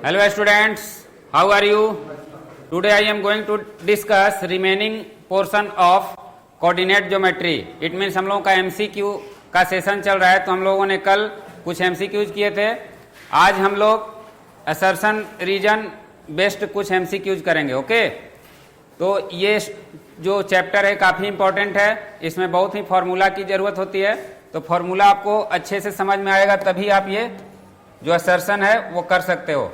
Hello students, how are you? Today I am going to discuss remaining portion of coordinate geometry. It means हम लोगों का MCQ का session चल रहा है, तो हम लोगों ने कल कुछ MCQs किए थे. आज हम लोग assertion region बेस्ड कुछ MCQs करेंगे. ओके, तो ये जो चैप्टर है काफ़ी इंपॉर्टेंट है. इसमें बहुत ही फॉर्मूला की ज़रूरत होती है, तो फॉर्मूला आपको अच्छे से समझ में आएगा तभी आप ये जो असर्शन है वो कर सकते हो.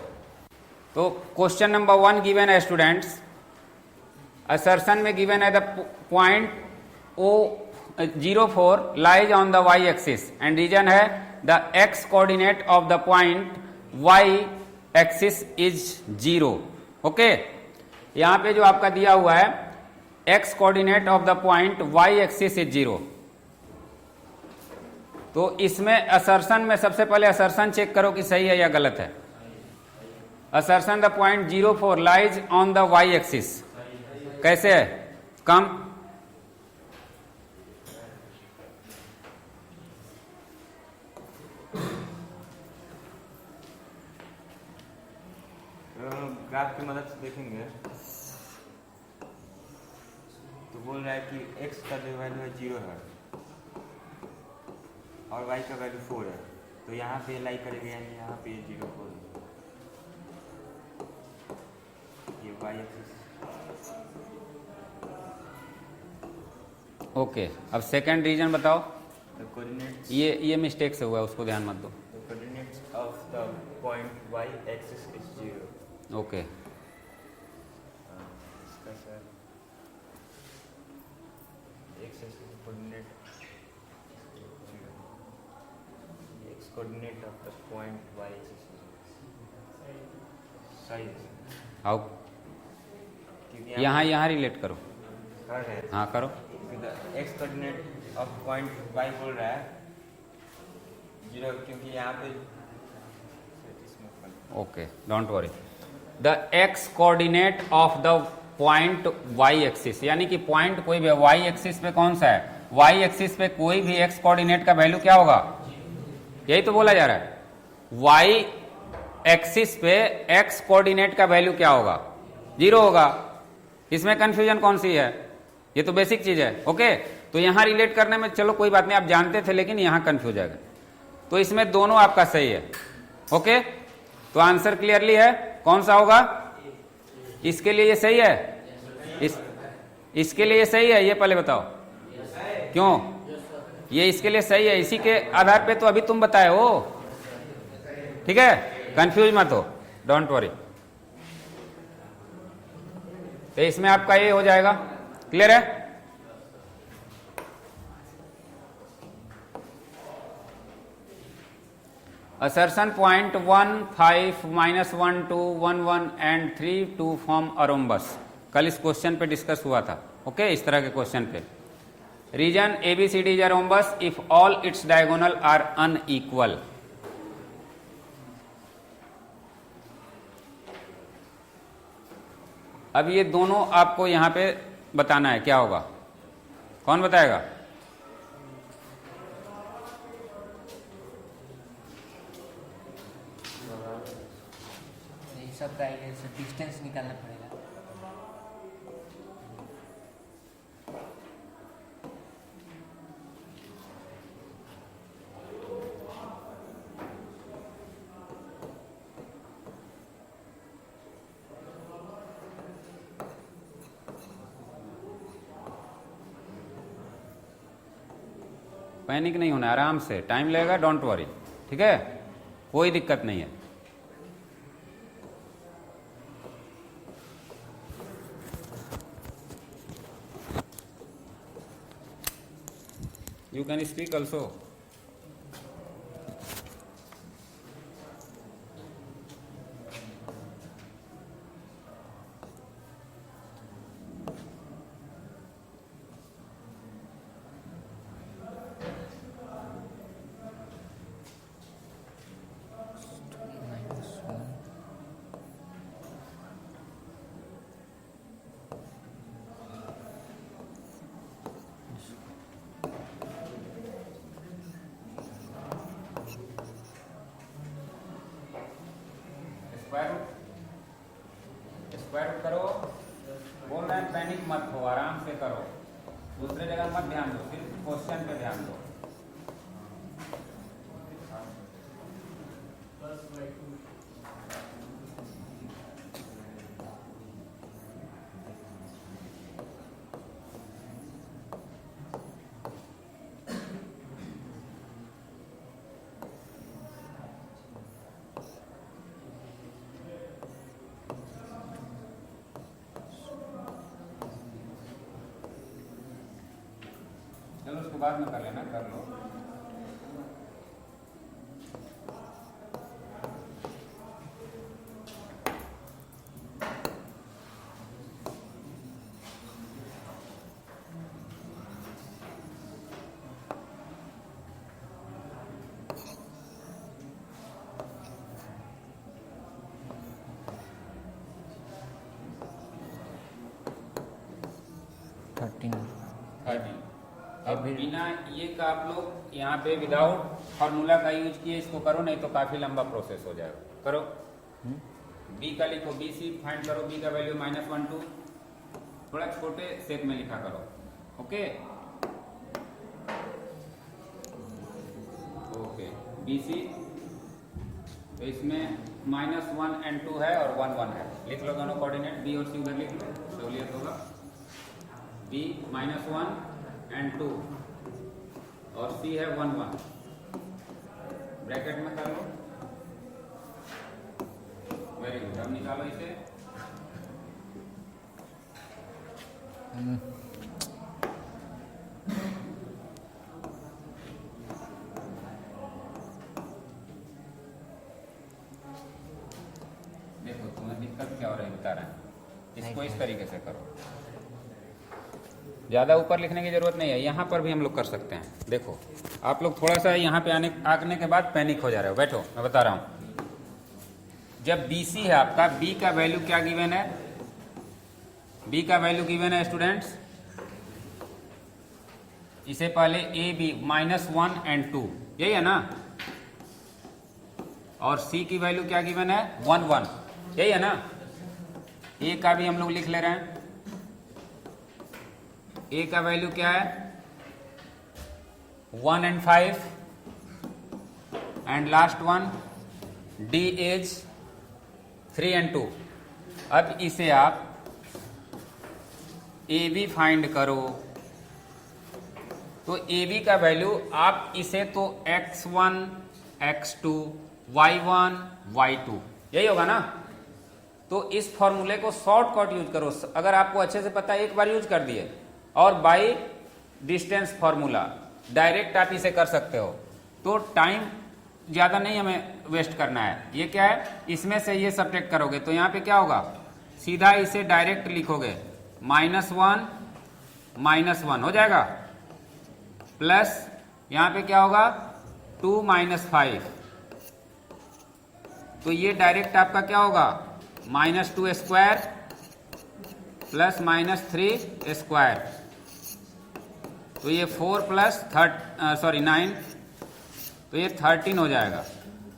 तो क्वेश्चन नंबर 1 गिवन है स्टूडेंट्स. असर्शन में गिवन है the point O04 lies on the y axis and reason है the x coordinate of the point y axis is 0. Okay, यहां पे जो आपका दिया हुआ है x coordinate of the point y axis is 0. तो इसमें असर्शन में सबसे पहले असर्शन चेक करो कि सही है या गलत है. Assertion the point 04 lies on the y axis कैसे है? कम ग्राफ की मदद से देखेंगे तो बोल रहा है कि x का जो वैल्यू है 0 है और y का वैल्यू 4 है, तो यहाँ पे लाई करेंगे यानी यहाँ पे 0 4 ये y एक्सिस. ओके. अब सेकंड रीजन बताओ. द कोऑर्डिनेट्स ये मिस्टेक से हुआ है, उसको ध्यान मत दो. The coordinates of the point y axis is 0. Okay. इसका sir x axis coordinate x coordinate of the point y axis सही है. आओ क्योंकि यहाँ रिलेट करो. कर रहे हैं हाँ करो. X coordinate of point y बोल रहा है 0, क्योंकि यहाँ पे okay, don't worry. The x coordinate of the point y axis, यानी कि पॉइंट कोई भी y एक्सिस पे कौन सा है? y एक्सिस पे कोई भी x कोऑर्डिनेट का वैल्यू क्या होगा? यही तो बोला जा रहा है. y एक्सिस पे x कोऑर्डिनेट का वैल्यू क्या होगा? 0 होगा. इसमें कंफ्यूजन कौन सी है? ये तो बेसिक चीज है. ओके, तो यहां रिलेट करने में चलो कोई बात नहीं, आप जानते थे, लेकिन यहां कंफ्यूज जाएगा. तो इसमें दोनों आपका सही है. ओके, तो आंसर क्लियरली है. कौन सा होगा? इसके लिए ये सही है. इसके लिए ये सही है. ये पहले बताओ क्यों ये इसके लिए सही है. इसी के आधार पे तो अभी तुम बताए हो. ठीक है, कंफ्यूज मत हो, डोंट वरी. तो इसमें आपका ये हो जाएगा. क्लियर है? Assertion point 1 5 -1 2 1 1 and 3 2 form a rhombus. कल इस क्वेश्चन पे डिस्कस हुआ था. ओके, इस तरह के क्वेश्चन पे reason ABCD is a rhombus if all its diagonal are unequal. अब ये दोनों आपको यहां पे बताना है क्या होगा. कौन बताएगा? सब का डिस्टेंस निकालना पड़ेगा. पैनिक नहीं होना, आराम से, टाइम लगेगा, डोंट वरी. ठीक है, कोई दिक्कत नहीं है. You can speak also. Square root करो। बोल रहे हैं पैनिक मत हो, आराम से करो, दूसरे जगह मत ध्यान दो, सिर्फ क्वेश्चन पे ध्यान दो। चलो उसको बाद में कर लेना, कर लो। अब बिना ये का आप लोग यहाँ पे विदाउट फार्मूला का यूज किए इसको करो, नहीं तो काफी लंबा प्रोसेस हो जाएगा। करो बी का लिखो, बी सी फाइंड करो, बी का वैल्यू -1 2, थोड़ा छोटे सेट में लिखा करो। ओके ओके बी सी, तो इसमें -1 और 2 है और 1 1 है, लिख लो दोनों कोऑर्डिनेट, बी और सी उधर लिख लो, सहूलियत होगा। बी -1 और 2 और सी है 1 1, ब्रैकेट में कर लो। वेरी गुड, अब निकालो इसे। देखो तुम्हें दिक्कत क्या हो रही है बता रहे हैं, इसको इस तरीके से करो, ज़्यादा ऊपर लिखने की जरूरत नहीं है, यहाँ पर भी हम लोग कर सकते हैं। देखो आप लोग थोड़ा सा यहाँ पे आने के बाद पैनिक हो जा रहे हो, बैठो मैं बता रहा हूँ। जब BC है आपका, B का वैल्यू क्या गिवन है, B का वैल्यू गिवन है स्टूडेंट्स, इसे पहले AB -1 और 2, यही है ना, और C की वैल्यू क्या गिवन है 1 1, यही है ना। A का भी हम लोग लिख ले रहे हैं, A का वैल्यू क्या है 1 और 5, and last one D is 3 और 2। अब इसे आप AB फाइंड करो, तो AB का वैल्यू आप इसे तो x1 x2 y1 y2 यही होगा ना। तो इस फॉर्मूले को शॉर्टकट यूज करो, अगर आपको अच्छे से पता है एक बार यूज कर दिए, और बाई डिस्टेंस फॉर्मूला डायरेक्ट आप इसे कर सकते हो, तो टाइम ज़्यादा नहीं हमें वेस्ट करना है। ये क्या है, इसमें से ये सब्ट्रैक्ट करोगे तो यहाँ पे क्या होगा, सीधा इसे डायरेक्ट लिखोगे, -1 हो जाएगा, प्लस यहाँ पे क्या होगा 2 - 5, तो ये डायरेक्ट आपका क्या होगा -2 स्क्वायर प्लस -3 स्क्वायर, तो ये 4 प्लस 9, तो ये 13 हो जाएगा।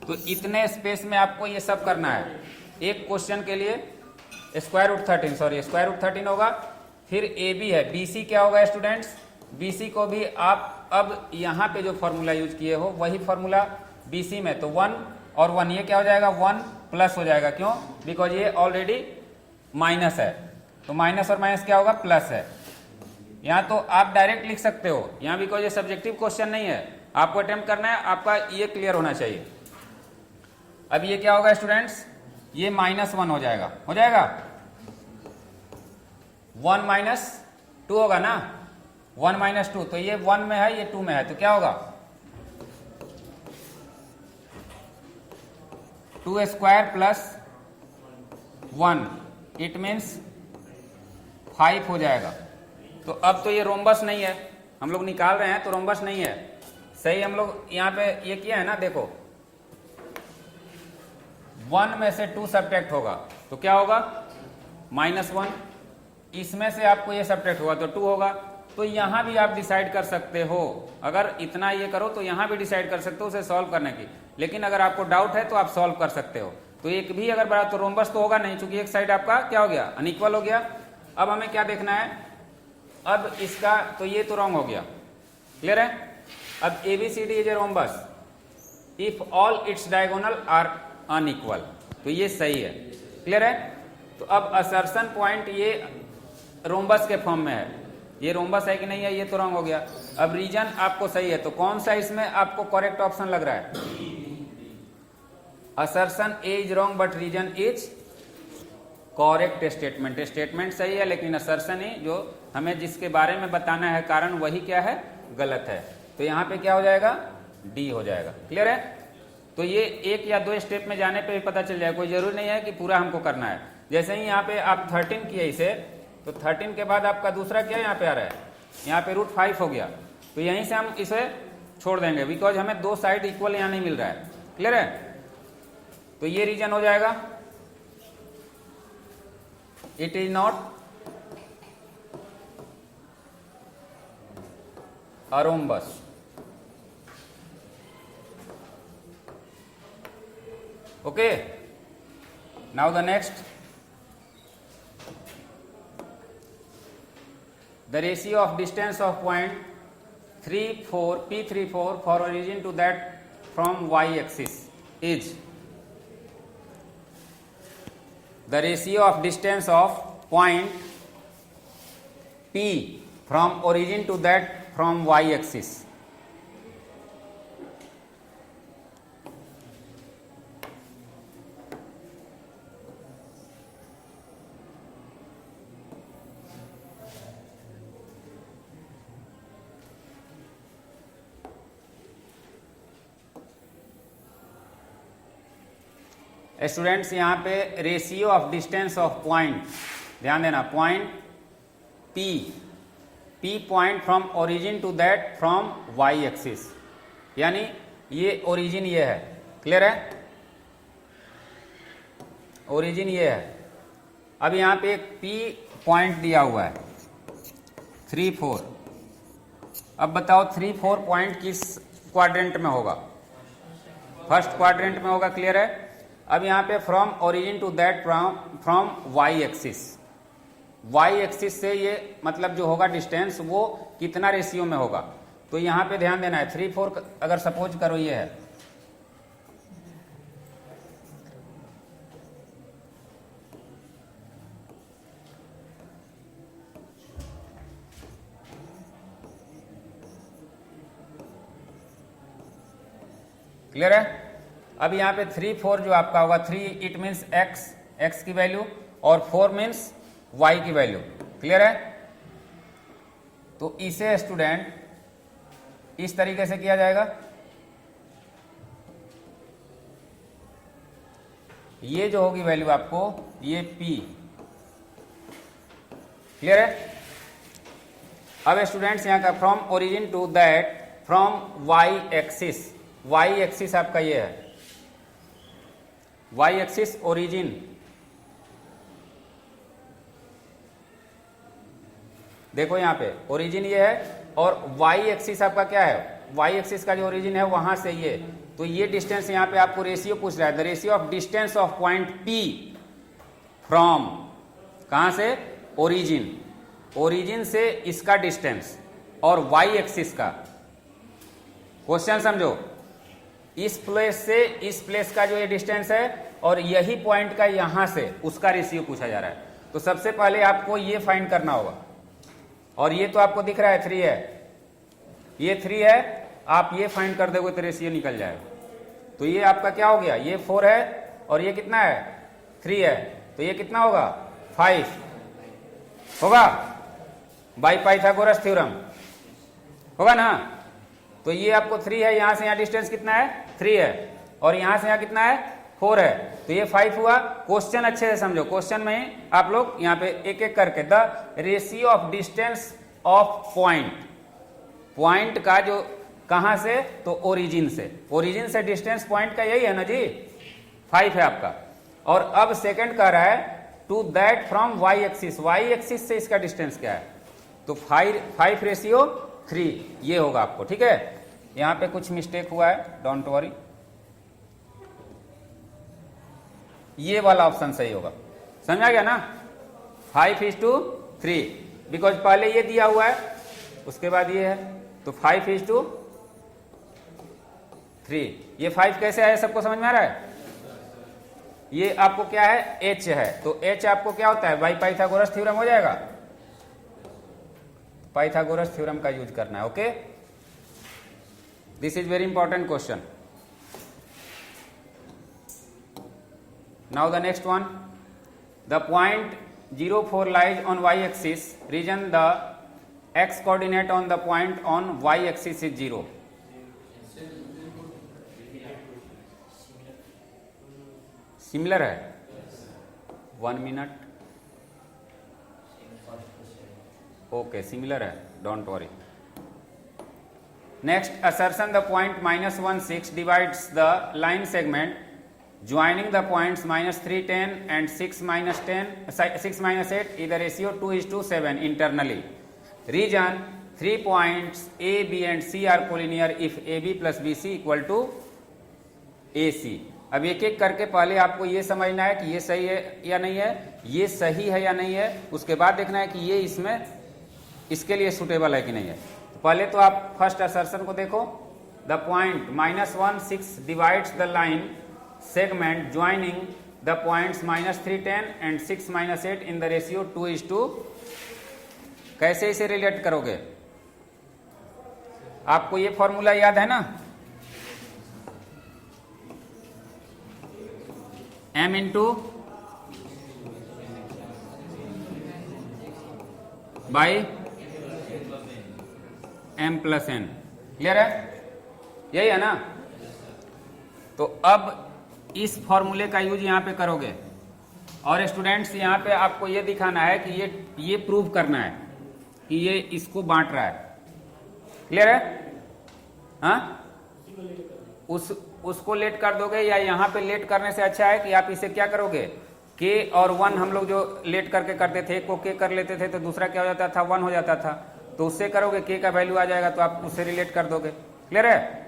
तो इतने स्पेस में आपको ये सब करना है। एक क्वेश्चन के लिए स्क्वायर रूट 13 होगा। फिर AB है, BC क्या होगा स्टूडेंट्स, BC को भी आप अब यहाँ पे जो फॉर्मूला यूज किए हो वही फॉर्मूला BC में, तो 1 और 1 ये क्या हो जाएगा 1 प्लस हो जाएगा, क्यों, बिकॉज ये ऑलरेडी माइनस है, तो माइनस और माइनस क्या होगा प्लस है। यहाँ तो आप डायरेक्ट लिख सकते हो, यहाँ बिकॉज ये सब्जेक्टिव क्वेश्चन नहीं है, आपको अटेम्प्ट करना है, आपका ये क्लियर होना चाहिए। अब ये क्या होगा स्टूडेंट्स, ये -1 हो जाएगा, 1 - 2 होगा ना, 1 - 2, तो ये 1 में है, ये 2 में है, तो क्या होगा 2 स्क्वायर प्लस 1, इट मीन्स 5 हो जाएगा। तो अब तो ये रोम्बस नहीं है, हम लोग निकाल रहे हैं तो रोम्बस नहीं है, सही हम लोग यहाँ पे ये किया है ना। देखो 1 में से 2 सब्ट्रैक्ट होगा तो क्या होगा -1, इसमें से आपको ये सब्ट्रैक्ट होगा तो 2 होगा। तो यहाँ भी आप डिसाइड कर सकते हो, अगर इतना ये करो तो यहाँ भी डिसाइड कर सकते हो उसे सॉल्व करने की, लेकिन अगर आपको डाउट है तो आप सॉल्व कर सकते हो। तो एक भी अगर बराबर, तो रोम्बस तो होगा नहीं, क्योंकि एक साइड आपका क्या हो गया, अनइक्वल हो गया। अब हमें क्या देखना है, अब इसका तो ये तो रॉन्ग हो गया, क्लियर है। अब ABCD is a rhombus if all its diagonal are unequal, तो ये सही है, क्लियर है। तो अब असर्शन पॉइंट ये रोम्बस के फॉर्म में है, ये रोम्बस है कि नहीं है, ये तो रॉन्ग हो गया। अब रीजन आपको सही है, तो कौन सा इसमें आपको करेक्ट ऑप्शन लग रहा है, assertion A is wrong but reason is correct statement, statement सही है लेकिन असर्शन ही जो हमें जिसके बारे में बताना है कारण वही क्या है, गलत है। तो यहाँ पे क्या हो जाएगा, डी हो जाएगा, क्लियर है। तो ये एक या दो स्टेप में जाने पे भी पता चल जाएगा, कोई जरूरी नहीं है कि पूरा हमको करना है। जैसे ही यहाँ पे आप 13 किए इसे, तो 13 के बाद आपका दूसरा क्या यहाँ पे आ रहा है, यहाँ पे √5 हो गया, तो यहीं से हम इसे छोड़ देंगे बिकॉज हमें दो साइड इक्वल यहाँ नहीं मिल रहा है, क्लियर है। तो ये रीजन हो जाएगा, it is not a rhombus. Okay, now the next, the ratio of distance of point 34 P34 for origin to that from y axis is, the ratio of distance of point P from origin to that from y axis, students यहाँ पे ratio of distance of point, ध्यान देना, point P point from origin to that फ्रॉम y axis, यानी ये origin ये है, clear है, ओरिजिन ये है। अब यहाँ पे एक P पॉइंट दिया हुआ है 3, 4, अब बताओ 3, 4 पॉइंट किस क्वाड्रेंट में होगा, फर्स्ट क्वाड्रेंट में होगा, क्लियर है। अब यहाँ पे फ्रॉम ओरिजिन टू दैट फ्रॉम y एक्सिस, y एक्सिस से ये मतलब जो होगा डिस्टेंस वो कितना रेशियो में होगा, तो यहाँ पे ध्यान देना है 3, 4 अगर सपोज करो ये है, क्लियर है। अब यहाँ पे 3, 4 जो आपका होगा, 3 इट मीन्स x की वैल्यू और 4 मीन्स y की वैल्यू, क्लियर है। तो इसे स्टूडेंट इस तरीके से किया जाएगा, ये जो होगी वैल्यू आपको ये p, क्लियर है। अब स्टूडेंट्स यहाँ का फ्रॉम ओरिजिन टू दैट फ्रॉम y एक्सिस, y एक्सिस आपका ये है, y एक्सिस ओरिजिन, देखो यहाँ पे ओरिजिन ये है और y एक्सिस आपका क्या है, y एक्सिस का जो ओरिजिन है वहां से ये, तो ये डिस्टेंस यहाँ पे आपको रेशियो पूछ रहा है, the ratio of distance of point P from, कहां से, ओरिजिन, ओरिजिन से इसका डिस्टेंस और y एक्सिस का, क्वेश्चन समझो, इस प्लेस से इस प्लेस का जो ये डिस्टेंस है और यही पॉइंट का यहां से उसका रेशियो पूछा जा रहा है। तो सबसे पहले आपको ये फाइंड करना होगा, और ये तो आपको दिख रहा है 3 है, ये 3 है, आप ये फाइंड कर दोगे तो रेशियो निकल जाएगा। तो ये आपका क्या हो गया, ये 4 है और ये कितना है, 3 है, तो ये कितना होगा, 5 होगा, बाय पाइथागोरस थ्योरम होगा ना। तो ये आपको 3 है, यहां से यहां डिस्टेंस कितना है, 3 है, और यहां से यहां कितना है, 4 है, तो ये 5 हुआ। क्वेश्चन अच्छे से समझो, क्वेश्चन में आप लोग यहाँ पे एक एक करके, the ratio of distance of point, point का जो कहां से, तो ओरिजिन से, ओरिजिन से डिस्टेंस पॉइंट का यही है ना जी, 5 है आपका। और अब सेकंड कह रहा है टू दैट फ्रॉम y एक्सिस, y एक्सिस से इसका डिस्टेंस क्या है, तो 5 रेशियो 3 ये होगा आपको, ठीक है। यहाँ पे कुछ मिस्टेक हुआ है, डोंट वरी, ये वाला ऑप्शन सही होगा। समझा गया ना? 5:3, बिकॉज पहले ये दिया हुआ है, उसके बाद ये है, तो 5:3। ये 5 कैसे आया, सबको समझ में आ रहा है? ये आपको क्या है, h है, तो h आपको क्या होता है, बाई पाइथागोरस थ्योरम हो जाएगा। पाइथागोरस थ्योरम का यूज करना है। Okay, this is very important question. Now the next one, the point 0,4 lies on y axis region, the x coordinate on the point on y axis is 0. Similar है, 1 minute, okay similar है, don't worry. Next assertion, the point -1,6 divides the line segment joining the points -3, 10 and 6, -8 is the ratio 2:7 internally. Region 3 points A, B and C are collinear if AB plus BC equal to AC. अब एक एक करके पहले आपको ये समझना है कि ये सही है या नहीं है, ये सही है या नहीं है, उसके बाद देखना है कि ये इसमें इसके लिए सुटेबल है कि नहीं है। तो पहले तो आप फर्स्ट असर्शन को देखो, the point -1,6 divides the line segment joining the points -3, 10 and 6, -8 in the ratio 2:. कैसे इसे रिलेट करोगे? आपको ये फॉर्मूला याद है ना, m into by m plus n। Clear है? यही है ना? तो अब इस फॉर्मूले का यूज यहां पे करोगे, और स्टूडेंट्स यहां पे आपको ये दिखाना है कि ये प्रूव करना है कि ये इसको बांट रहा है। क्लियर है? हाँ, उसको लेट कर दोगे, या यहां पे लेट करने से अच्छा है कि आप इसे क्या करोगे, k और 1 हम लोग जो लेट करके करते थे, एक को k कर लेते थे तो दूसरा क्या हो जाता था, 1 हो जाता था, तो उससे करोगे k का वैल्यू आ जाएगा तो आप उससे रिलेट कर दोगे। क्लियर है?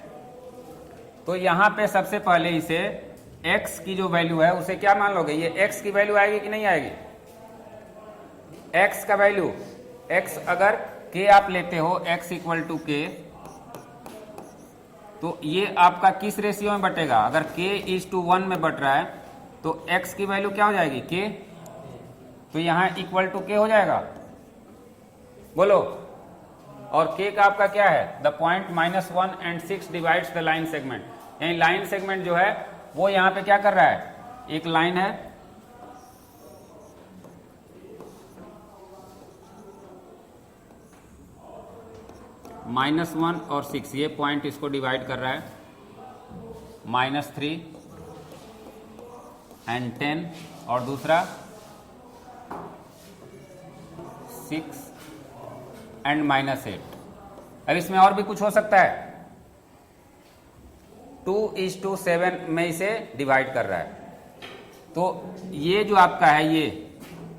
तो यहां पे सबसे पहले इसे x की जो वैल्यू है उसे क्या मान लोगे, ये x की वैल्यू आएगी कि नहीं आएगी? x का वैल्यू, x अगर k आप लेते हो, x इक्वल टू k, तो ये आपका किस रेशियो में बटेगा? अगर k:1 में बट रहा है तो x की वैल्यू क्या हो जाएगी, k, तो यहां इक्वल टू k हो जाएगा। बोलो, और k का आपका क्या है, the point -1 and 6 divides the line segment. यानी लाइन सेगमेंट जो है वो यहां पे क्या कर रहा है, एक लाइन है, -1 और 6, ये पॉइंट इसको डिवाइड कर रहा है, -3 एंड 10, और दूसरा 6 एंड -8। अब इसमें और भी कुछ हो सकता है, 2:7 में इसे डिवाइड कर रहा है। तो ये जो आपका है, ये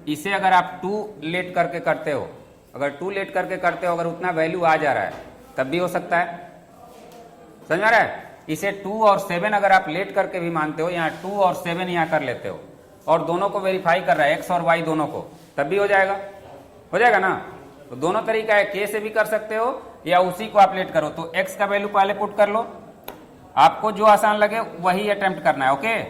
इसे अगर आप 2 लेट करके करते हो, अगर 2 लेट करके करते हो, अगर उतना वैल्यू आ जा रहा है तब भी हो सकता है। समझ आ रहा है? इसे 2 और 7 अगर आप लेट करके भी मानते हो, यहाँ 2 और 7 यहाँ कर लेते हो, और दोनों को वेरीफाई कर रहा है, x और y दोनों को, तब भी हो जाएगा। हो जाएगा ना? तो दोनों तरीका है, k से भी कर सकते हो या उसी को आप लेट करो। तो x का वैल्यू पहले पुट कर लो, आपको जो आसान लगे वही अटेम्प्ट करना है। ओके,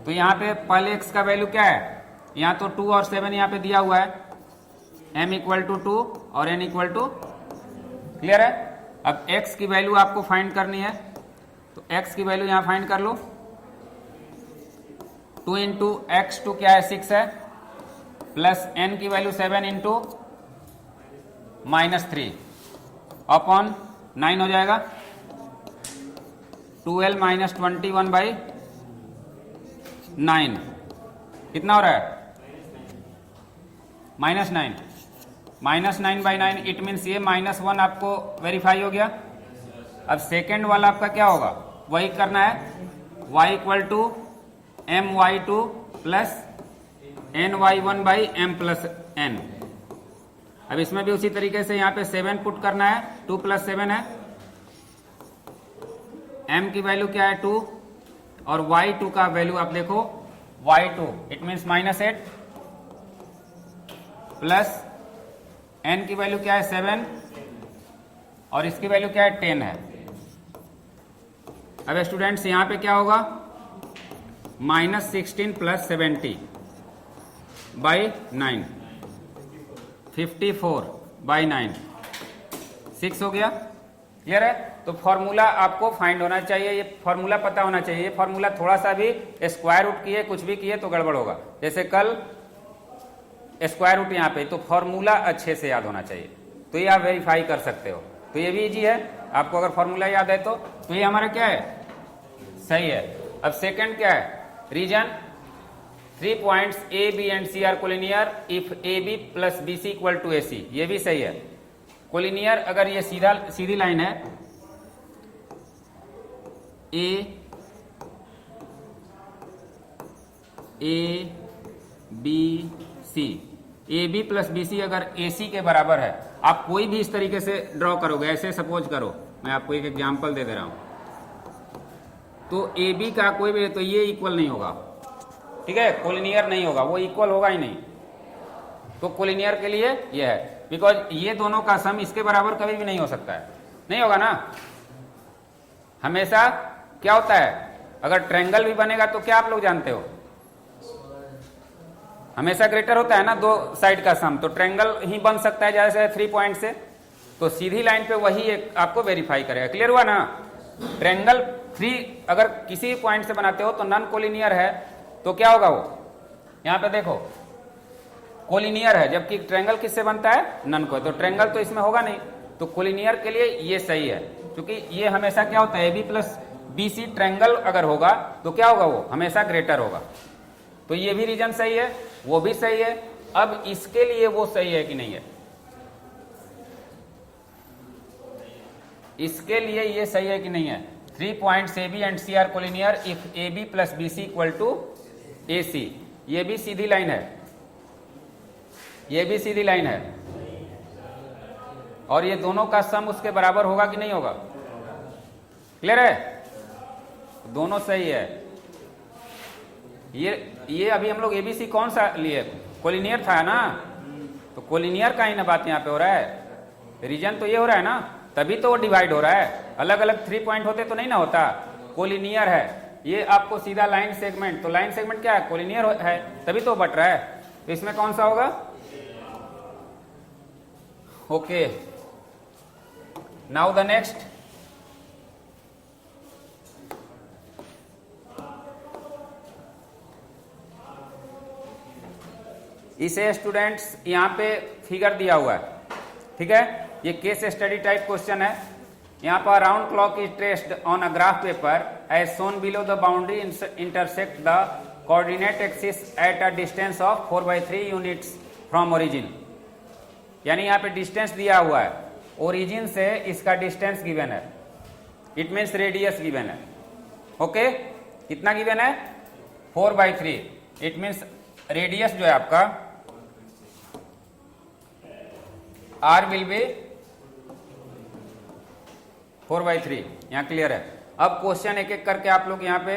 तो यहाँ पे पहले x का वैल्यू क्या है, यहाँ तो 2 और 7 यहाँ पे दिया हुआ है, m इक्वल टू 2 और n इक्वल टू। क्लियर है? अब x की वैल्यू आपको फाइंड करनी है, तो x की वैल्यू यहां फाइंड कर लो। 2 इंटू एक्स टू क्या है, 6 है, प्लस n की वैल्यू 7 इंटू -3 अपॉन 9 हो जाएगा, 12 - 21/9 कितना हो रहा है, -9। -9/9 इट मीन्स ये -1 आपको वेरीफाई हो गया। अब सेकेंड वाला आपका क्या होगा, वही करना है, y equal to my2 plus ny1/m plus n। अब इसमें भी उसी तरीके से यहाँ पे 7 पुट करना है, 2 + 7 है, m की वैल्यू क्या है 2, और y2 का वैल्यू आप देखो y2 it means -8 plus n की वैल्यू क्या है 7 और इसकी वैल्यू क्या है 10 है। अब स्टूडेंट्स यहां पे क्या होगा -16 प्लस 70 बाई 9 54 बाई 9 6 हो गया। क्लियर है। तो फॉर्मूला आपको फाइंड होना चाहिए, ये फॉर्मूला पता होना चाहिए। ये फॉर्मूला थोड़ा सा भी स्क्वायर रूट किए कुछ भी किए तो गड़बड़ होगा। जैसे कल स्क्वायर रूट यहाँ पे, तो फॉर्मूला अच्छे से याद होना चाहिए, तो ये आप वेरीफाई कर सकते हो। तो ये भी इजी है आपको, अगर फॉर्मूला याद है तो ये हमारा क्या है सही है। अब सेकंड क्या है, reason 3 points A B and C are collinear if A B plus B C equal to A C, ये भी सही है। कोलिनियर अगर ये सीधी लाइन है A B C, A B plus B C अगर ए सी के बराबर है, आप कोई भी इस तरीके से ड्रॉ करोगे, ऐसे सपोज करो, मैं आपको एक एग्जांपल दे दे रहा हूं, तो ए बी का कोई भी, तो ये इक्वल नहीं होगा, ठीक है, कोलिनियर नहीं होगा, वो इक्वल होगा ही नहीं। तो कोलिनियर के लिए ये है, बिकॉज ये दोनों का सम इसके बराबर कभी भी नहीं हो सकता है, नहीं होगा ना। हमेशा क्या होता है, अगर ट्रायंगल भी बनेगा तो क्या आप लोग जानते हो, हमेशा ग्रेटर होता है ना दो साइड का सम, तो ट्रायंगल ही बन सकता है ज्यादा से 3 पॉइंट से, तो सीधी लाइन पे वही एक आपको वेरीफाई करेगा। क्लियर हुआ ना। ट्रायंगल 3 अगर किसी पॉइंट से बनाते हो तो नॉन कोलिनियर है, तो क्या होगा वो, यहां पे देखो कोलिनियर है, जबकि ट्रायंगल किससे बनता है, नॉन को, तो ट्रायंगल तो इसमें होगा नहीं, तो कोलिनियर के लिए ये सही है, क्योंकि ये हमेशा क्या होता है, A B plus B C triangle अगर होगा तो क्या होगा, वो हमेशा ग्रेटर होगा। तो ये भी रीजन सही है, वो भी सही है। अब इसके लिए वो सही है कि नहीं है, इसके लिए ये सही है कि नहीं है। 3 points A B and C are collinear if A B plus B C equal to A C, ये भी सीधी लाइन है, ये भी सीधी लाइन है, और ये दोनों का सम उसके बराबर होगा कि नहीं होगा। क्लियर है, दोनों सही है। ये अभी हम लोग एबीसी कौन सा लिए, कोलिनियर था ना, तो कोलिनियर का ही ना बात यहाँ पे हो रहा है, रीजन तो ये हो रहा है ना, तभी तो वो डिवाइड हो रहा है। अलग अलग 3 पॉइंट होते तो नहीं ना होता। कोलिनियर है, ये आपको सीधा लाइन सेगमेंट, तो लाइन सेगमेंट क्या है, कोलिनियर है, तभी तो बट रहा है, तो इसमें कौन सा होगा। ओके, नाउ द नेक्स्ट, इसे स्टूडेंट्स यहां पे फिगर दिया हुआ है, ठीक है, ये केस स्टडी टाइप क्वेश्चन है। यहां पर round clock is traced on a graph paper as shown below the boundary intersect the coordinate axis at a distance of 4/3 units from origin. यानी यहाँ पे डिस्टेंस दिया हुआ है, ओरिजिन से इसका डिस्टेंस गिवन है, इट मीन्स रेडियस गिवन है। ओके, कितना गिवन है, 4/3, इट मीन्स रेडियस जो है आपका आर विल बी 4/3, यहां क्लियर है। अब क्वेश्चन एक एक करके आप लोग यहां पे,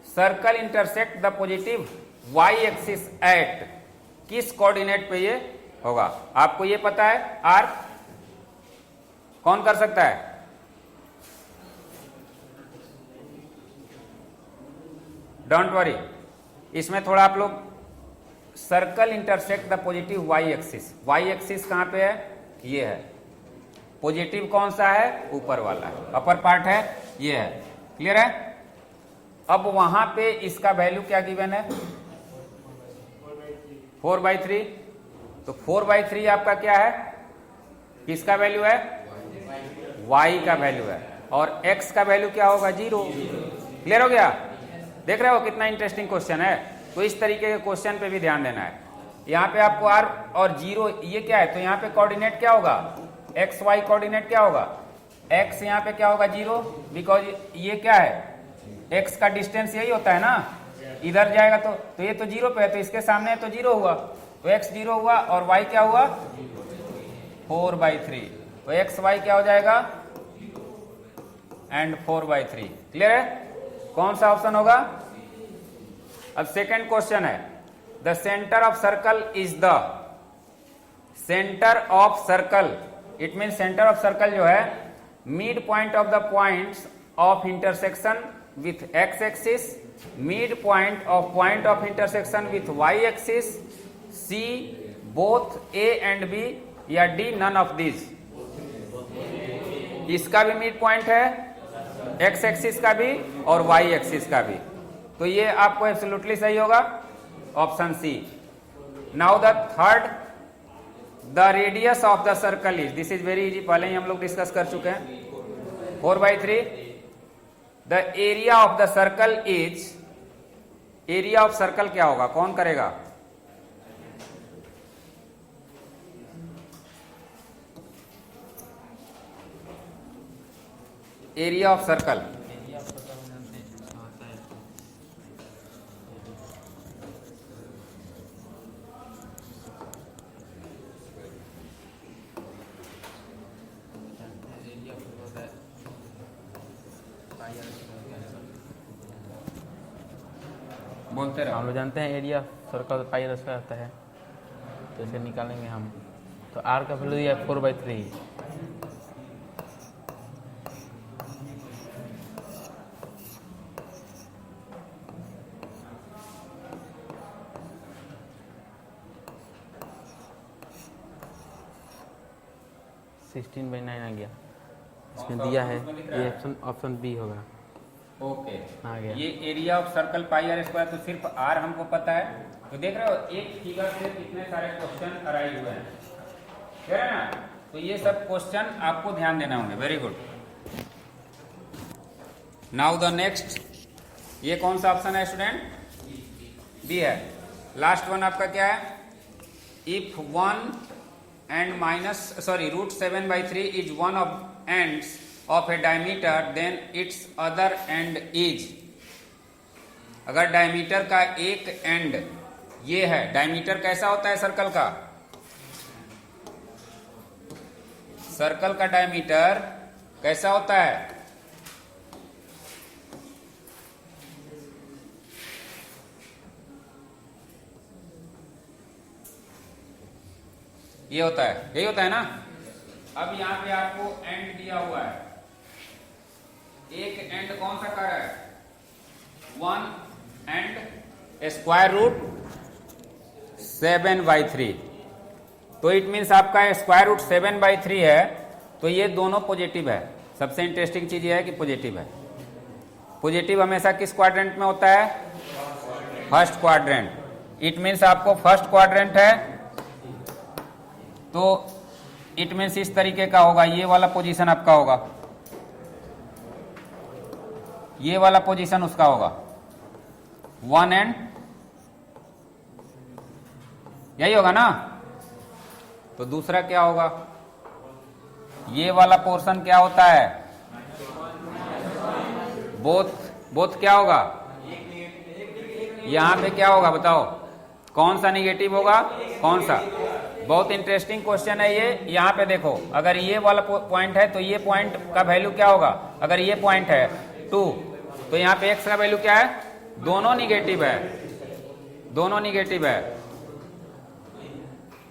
circle intersect the positive y axis at, किस कोऑर्डिनेट पे ये होगा, आपको ये पता है, आर कौन कर सकता है, डोंट वरी, इसमें थोड़ा आप लोग, circle intersect the positive y axis, y axis कहां पे है, ये है, पॉजिटिव कौन सा है, ऊपर वाला है, अपर पार्ट है, ये है। क्लियर है। अब वहां पे इसका वैल्यू क्या गिवन है, 4/3, तो 4/3 आपका क्या है, किसका वैल्यू है, y का वैल्यू है, और x का वैल्यू क्या होगा, 0। क्लियर हो गया। देख रहे हो कितना इंटरेस्टिंग क्वेश्चन है। तो इस तरीके के क्वेश्चन पे भी ध्यान देना है। यहाँ पे आपको r और 0 ये क्या है, तो यहाँ पे कोऑर्डिनेट क्या होगा, x y कोऑर्डिनेट क्या होगा, x यहाँ पे क्या होगा, 0, बिकॉज ये क्या है, x का डिस्टेंस यही होता है ना, इधर जाएगा तो ये तो 0 पे है, तो इसके सामने है तो 0 हुआ, तो x 0 हुआ, और y क्या हुआ, 4/3, तो x y क्या हो जाएगा, एंड 4/3। क्लियर है। कौन सा ऑप्शन होगा? अब सेकंड क्वेश्चन है, the centre of circle is the centre of circle, it mean centre of circle जो है mid point of the points of intersection with x axis, mid point of intersection with y axis, C both A and B, या D none of this. इसका भी mid point है, x axis का भी और Y axis का भी, तो ये आपको एब्सोल्युटली सही होगा, option C. Now the third, the radius of the circle is, this is very easy, पहले ही हम लोग डिस्कस कर चुके हैं, 4/3। The area of the circle is, area of circle क्या होगा, कौन करेगा? एरिया ऑफ सर्कल, बोलते रहो। हम लोग जानते हैं area circle pi r square आता है, तो इसे निकालेंगे हम। तो आर का वैल्यू दिया 4/3, सिक्सटीन बाई 9 आ गया, इसमें दिया है, ये ऑप्शन बी होगा। ओके, आ गया। ये area of circle pi r square, तो सिर्फ आर हमको पता है, तो देख रहे हो एक फिगर से कितने सारे क्वेश्चन अराइव हुए हैं, कह रहे हैं ना, तो ये सब क्वेश्चन आपको ध्यान देना होंगे। Very good. Now the next, ये कौन सा ऑप्शन है स्टूडेंट? बी है। लास्ट वन आपका क्या है? If 1 and minus root 7/3 is one of ends of a diameter, then its other end is, अगर डायमीटर का एक एंड ये है, डायमीटर कैसा होता है सर्कल का? सर्कल का डायमीटर कैसा होता है? ये होता है, यही होता है ना। अब यहां पे आपको एंड दिया हुआ है, एक एंड कौन सा कर रहा है? 1 एंड स्क्वायर रूट 7/3, तो इट मीन्स आपका स्क्वायर रूट 7/3 है, तो ये दोनों पॉजिटिव है। सबसे इंटरेस्टिंग चीज ये है कि पॉजिटिव है। पॉजिटिव हमेशा किस क्वाड्रेंट में होता है? First quadrant. इट मीन्स आपको फर्स्ट क्वाड्रेंट है, तो इट मीन्स इस तरीके का होगा, ये वाला पोजीशन आपका होगा, ये वाला पोजीशन उसका होगा, 1 एंड, यही होगा ना। तो दूसरा क्या होगा? ये वाला पोर्शन क्या होता है? बोथ क्या होगा? यहां पे क्या होगा बताओ, कौन सा निगेटिव होगा, कौन सा? बहुत इंटरेस्टिंग क्वेश्चन है ये। यहाँ पे देखो, अगर ये वाला पॉइंट है तो ये पॉइंट का वैल्यू क्या होगा? अगर ये पॉइंट है 2, तो यहाँ पे x का वैल्यू क्या है? दोनों निगेटिव है, दोनों निगेटिव है।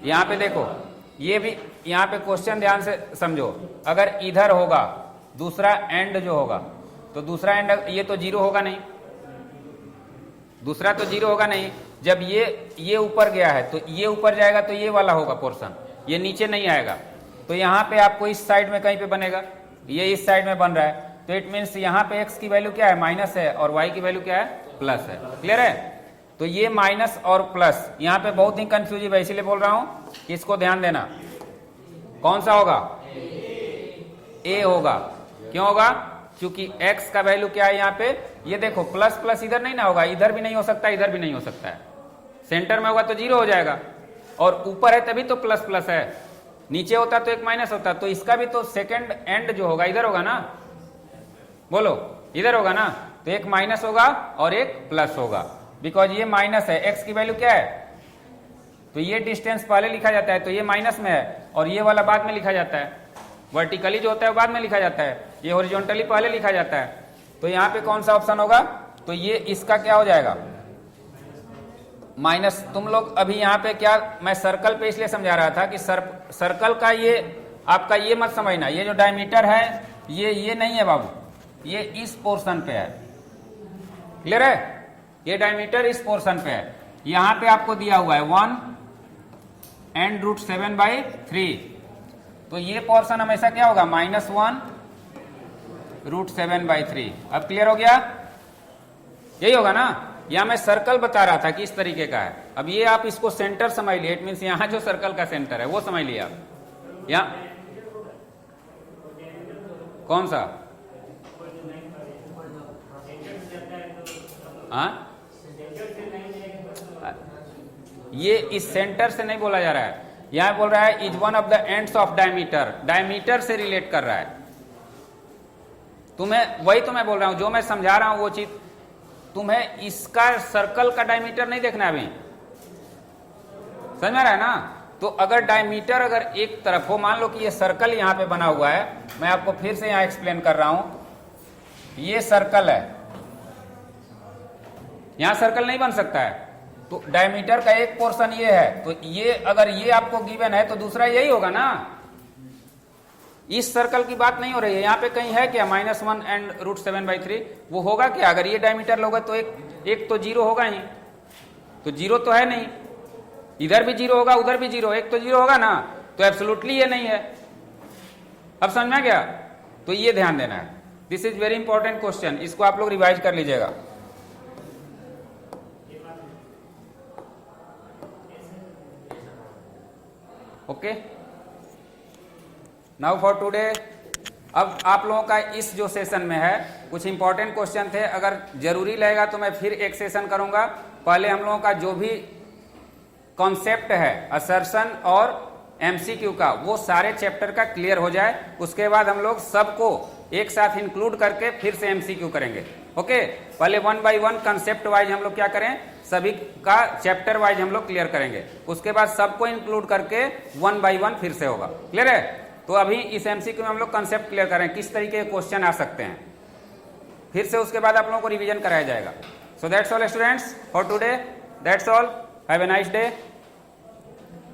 यहाँ पे देखो, ये भी यहाँ पे क्वेश्चन ध्यान से समझो, अगर इधर होगा दूसरा एंड जो होगा, तो दूसरा एंड ये तो 0 होगा नहीं, दूसरा तो 0 होगा नहीं। जब ये ऊपर गया है तो ये ऊपर जाएगा, तो ये वाला होगा पोर्शन, ये नीचे नहीं आएगा। तो यहाँ पे आपको इस साइड में कहीं पे बनेगा, ये इस साइड में बन रहा है, तो इट मीन्स यहाँ पे x की वैल्यू क्या है? माइनस है, और y की वैल्यू क्या है? प्लस है। क्लियर है? तो ये माइनस और प्लस यहाँ पे बहुत ही कंफ्यूजिव है, इसीलिए बोल रहा हूँ कि इसको ध्यान देना। कौन सा होगा? ए होगा। क्यों होगा? क्योंकि x का वैल्यू क्या है यहाँ पे? ये देखो, प्लस प्लस इधर नहीं ना होगा, इधर भी नहीं हो सकता, इधर भी नहीं हो सकता है। सेंटर में होगा तो 0 हो जाएगा, और ऊपर है तभी तो प्लस प्लस है, नीचे होता तो एक माइनस होता। तो इसका भी तो सेकंड एंड जो होगा इधर होगा ना, बोलो इधर होगा ना, तो एक माइनस होगा और एक प्लस होगा, बिकॉज ये माइनस है। x की वैल्यू क्या है? तो ये डिस्टेंस पहले लिखा जाता है, तो ये माइनस में है, और ये वाला बाद में लिखा जाता है। वर्टिकली जो होता है वो बाद में लिखा जाता है, ये हॉरिजॉन्टली पहले लिखा जाता है। तो यहां पे कौन सा ऑप्शन होगा? तो ये इसका क्या हो जाएगा माइनस। तुम लोग अभी यहां पे क्या, मैं सर्कल पे इसलिए समझा रहा था कि सर्कल का ये आपका ये मत समझना, ये जो डायमीटर है ये नहीं है बाबू, ये इस पोर्शन पे है। क्लियर है? ये डायमीटर इस पोर्शन पे है। यहां पे आपको दिया हुआ है 1 एंड √7/3, तो ये पोर्शन हमेशा क्या होगा -1 √7/3। अब क्लियर हो गया? यही होगा ना? यहां मैं सर्कल बता रहा था कि इस तरीके का है। अब ये आप इसको सेंटर समझ लिए, इट मीन्स यहां जो सर्कल का सेंटर है वो समझ लिया आप। यहां कौन सा? हाँ, ये इस सेंटर से नहीं बोला जा रहा है, यहां बोल रहा है is one of the ends of diameter, diameter से रिलेट कर रहा है। तुम्हें वही तो मैं बोल रहा हूं, जो मैं समझा रहा हूं वो चीज तुम्हें इसका सर्कल का डायमीटर नहीं देखना अभी, समझ में आ रहा है ना? तो अगर डायमीटर अगर एक तरफ हो, मान लो कि ये सर्कल यहां पे बना हुआ है, मैं आपको फिर से यहां एक्सप्लेन कर रहा हूं, ये सर्कल है, यहां सर्कल नहीं बन सकता है, तो डायमीटर का एक पोर्शन ये है, तो ये अगर ये आपको गिवन है तो दूसरा यही होगा ना। इस सर्कल की बात नहीं हो रही है, यहां पे कहीं है क्या -1 एंड √7/3? वो होगा क्या? अगर ये डायमीटर लोगे तो एक तो जीरो होगा ही, तो जीरो तो है नहीं, इधर भी जीरो होगा उधर भी जीरो, एक तो जीरो होगा ना, तो एब्सोल्युटली ये नहीं है। अब समझ में गया? तो ये ध्यान देना है, this is very important question, इसको आप लोग रिवाइज कर लीजिएगा। Okay, now for today. अब आप लोगों का इस जो सेशन में है कुछ इंपॉर्टेंट क्वेश्चन थे, अगर जरूरी लगेगा तो मैं फिर एक सेशन करूंगा। पहले हम लोगों का जो भी कॉन्सेप्ट है असर्शन और एमसीक्यू का, वो सारे चैप्टर का क्लियर हो जाए, उसके बाद हम लोग सबको एक साथ इंक्लूड करके फिर से एमसीक्यू करेंगे। ओके, पहले 1 बाय 1 कंसेप्ट वाइज हम लोग क्या करें, सभी का चैप्टर वाइज हम लोग क्लियर करेंगे, उसके बाद सबको इंक्लूड करके 1 बाय 1 फिर से होगा। क्लियर है? तो अभी इस एमसीक्यू में हम लोग कंसेप्ट क्लियर करें, किस तरीके के क्वेश्चन आ सकते हैं, फिर से उसके बाद आप लोगों को रिवीजन कराया जाएगा। So that's all students for today, that's all, have a nice day.